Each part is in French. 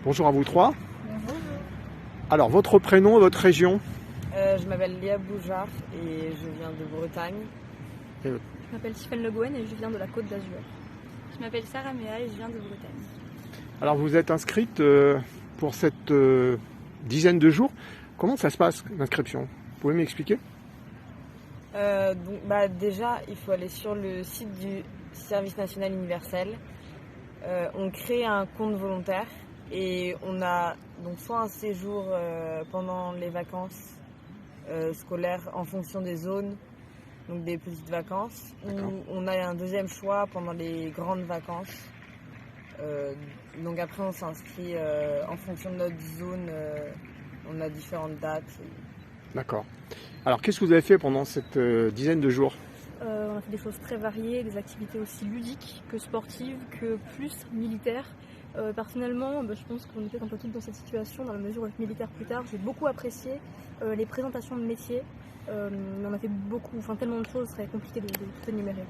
Bonjour à vous trois. Bonjour. Alors, votre prénom, votre région? Je m'appelle Léa Boujard et je viens de Bretagne. Je m'appelle Tiffaine Le Gouen et je viens de la Côte d'Azur. Je m'appelle Sarah Méa et je viens de Bretagne. Alors, vous êtes inscrite pour cette dizaine de jours. Comment ça se passe, l'inscription? Vous pouvez m'expliquer? Déjà, il faut aller sur le site du Service national universel. On crée un compte volontaire et on a donc soit un séjour pendant les vacances scolaires en fonction des zones, donc des petites vacances, ou on a un deuxième choix pendant les grandes vacances. Donc après on s'inscrit en fonction de notre zone, on a différentes dates. D'accord. Alors, qu'est-ce que vous avez fait pendant cette dizaine de jours? On a fait des choses très variées, des activités aussi ludiques que sportives, que plus militaires. Personnellement, je pense qu'on était un peu toutes dans cette situation, dans la mesure où être militaire plus tard. J'ai beaucoup apprécié les présentations de métiers. On a fait tellement de choses, ce serait compliqué de tout énumérer.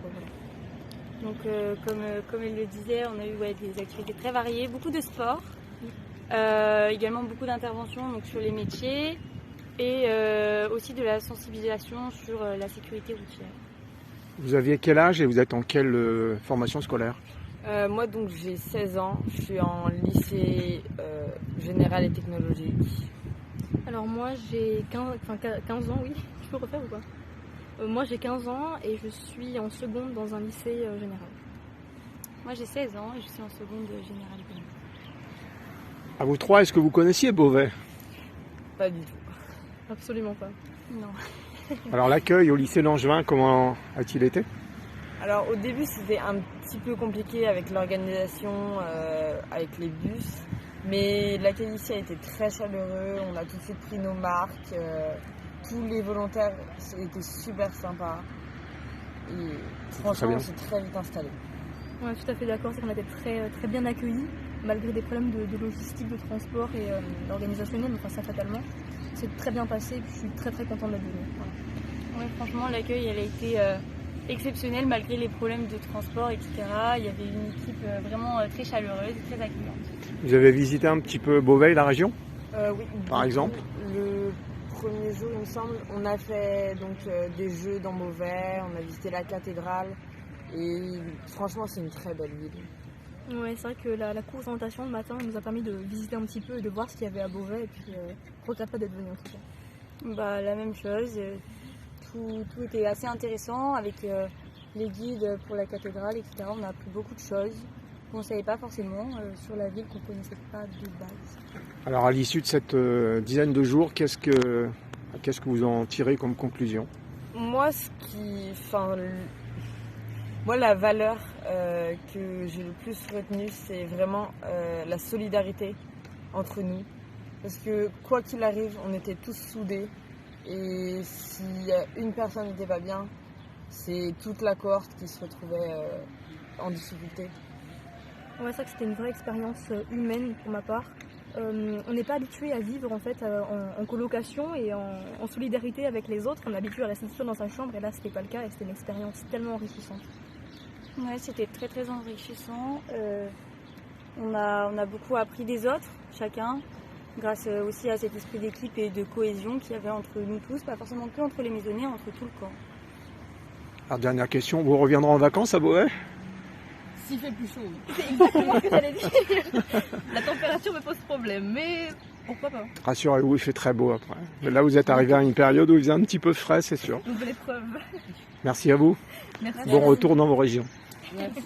Donc comme elle le disait, on a eu des activités très variées, beaucoup de sport, également beaucoup d'interventions donc, sur les métiers et aussi de la sensibilisation sur la sécurité routière. Vous aviez quel âge et vous êtes en quelle formation scolaire? Moi donc j'ai 16 ans, je suis en lycée général et technologique. Alors moi j'ai 15 ans, oui, je peux refaire ou pas? Moi j'ai 15 ans et je suis en seconde dans un lycée général. Moi j'ai 16 ans et je suis en seconde générale. À vous trois, est-ce que vous connaissiez Beauvais? Pas du tout. Absolument pas. Non. Alors, l'accueil au lycée Langevin, comment a-t-il été? Alors au début c'était un petit peu compliqué avec l'organisation, avec les bus, mais l'accueil ici a été très chaleureux, on a tout de suite pris nos marques, tous les volontaires étaient super sympas et franchement on s'est très vite installés. Ouais, tout à fait d'accord, c'est qu'on a été très, très bien accueillis, malgré des problèmes de logistique, de transport et organisationnel, ça fatalement. C'est très bien passé et puis je suis très très contente d'être venue. Voilà. Ouais, franchement l'accueil elle a été exceptionnel malgré les problèmes de transport, etc. Il y avait une équipe vraiment très chaleureuse et très accueillante. Vous avez visité un petit peu Beauvais, la région? Oui. Par exemple? Le premier jour, il me semble, on a fait des jeux dans Beauvais, on a visité la cathédrale et franchement c'est une très belle ville. Ouais, c'est vrai que la course d'orientation le matin nous a permis de visiter un petit peu et de voir ce qu'il y avait à Beauvais et puis je regrette pas d'être venu en tout cas. La même chose, tout était assez intéressant avec les guides pour la cathédrale, etc. On a appris beaucoup de choses qu'on ne savait pas forcément sur la ville, qu'on ne connaissait pas de base. Alors, à l'issue de cette dizaine de jours, qu'est-ce que vous en tirez comme conclusion? Moi, la valeur que j'ai le plus retenue, c'est vraiment la solidarité entre nous. Parce que quoi qu'il arrive, on était tous soudés. Et si une personne n'était pas bien, c'est toute la cohorte qui se retrouvait en difficulté. Ouais, c'est vrai que c'était une vraie expérience humaine pour ma part. On n'est pas habitué à vivre en fait en colocation et en solidarité avec les autres. On est habitué à rester seul dans sa chambre et là c'était pas le cas et c'était une expérience tellement enrichissante. Ouais, c'était très très enrichissant. On a beaucoup appris des autres, chacun, grâce aussi à cet esprit d'équipe et de cohésion qu'il y avait entre nous tous, pas forcément que entre les maisonniers, entre tout le camp. Alors, dernière question, vous reviendrez en vacances à Beauvais? S'il fait plus chaud, oui. C'est exactement ce que j'allais dire. La température me pose problème, mais pourquoi pas. Rassurez-vous, il fait très beau après. Mais là, vous êtes arrivé à une période où il faisait un petit peu frais, c'est sûr. Nouvelle épreuve. Merci à vous. Merci. Bon retour dans vos régions. Merci.